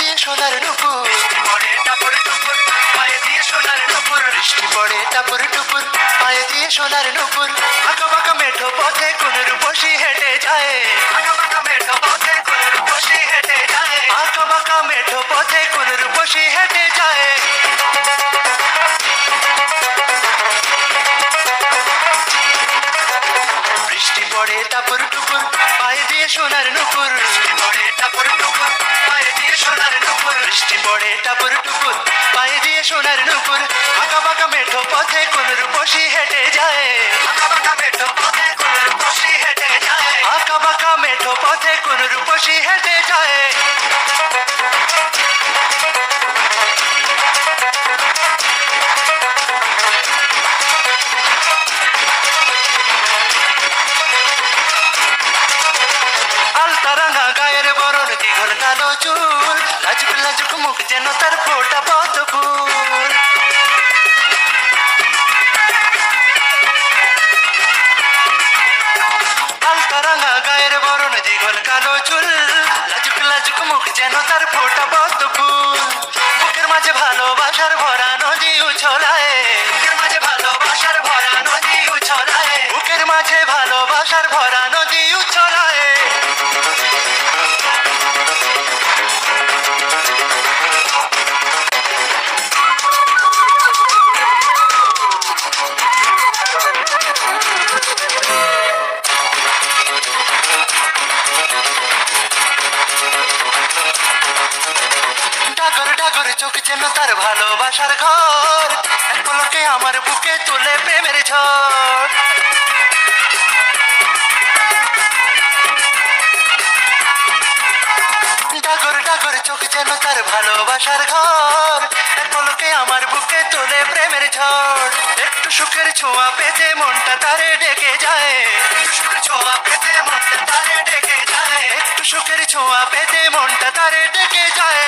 দিয়ে সোনার নুপুর, পড়ে টাপুর টুপুর পায়ে দিয়ে সোনার নুপুর, বৃষ্টি পড়ে টাপুর টুপুর পায়ে দিয়ে সোনার নুপুর। আঁকা বাঁকা মেঠো পথে কোন রূপসী হেঁটে যায়, আঁকা বাঁকা মেঠো পথে কোন রূপসী হেঁটে যায়, আঁকা বাঁকা মেঠো পথে কোন রূপসী হেঁটে যায়। বৃষ্টি পড়ে টাপুর টুপুর পায়ে দিয়ে সোনার নুপুর, বৃষ্টি পড়ে টাপুর টুপুর পায়ে দিয়ে সোনার নুপুর, বৃষ্টি পড়ে টাপুর টুপুর পায়ে দিয়ে সোনার নুপুর। আঁকা বাঁকা মেঠো পথে কোন রূপসী হেঁটে যায়, আঁকা বাঁকা মেঠো পথে কোন রূপসী হেঁটে যায়, আঁকা বাঁকা মেঠো পথে কোন রূপসী হেঁটে যায়। আলতারাঙা গায়ের বরণ দীঘল কালো চুল, লাজুক লাজুক মুখ যেন তার ফোটা পদ্ম ফুল। আলতারাঙা গায়ের বরণ দীঘল কালো চুল, লাজুক লাজুক মুখ যেন তার ফোটা পদ্ম ফুল। বুকের মাঝে ভালোবাসার ভরা নদী উছলায়, বুকের মাঝে ভালোবাসার ভরা নদী উছলায়, বুকের মাঝে ভালোবাসার ভরা নদী উছলায়। ডাগর ডাগর চোখ যেন তার ভালোবাসার ঘর, এক পলকে আমার বুকে তুলে প্রেমের ঝড়। ডাগর ডাগর চোখ যেন তার ভালোবাসার ঘর, এক পলকে আমার বুকে তোলে প্রেমের ঝড়। একটু সুখের ছোঁয়া পেতে মনটা তারে ডেকে যায়, একটু সুখের ছোঁয়া পেতে মনটা তারে ডেকে যায়, একটু সুখের ছোঁয়া পেতে মনটা তারে ডেকে যায়।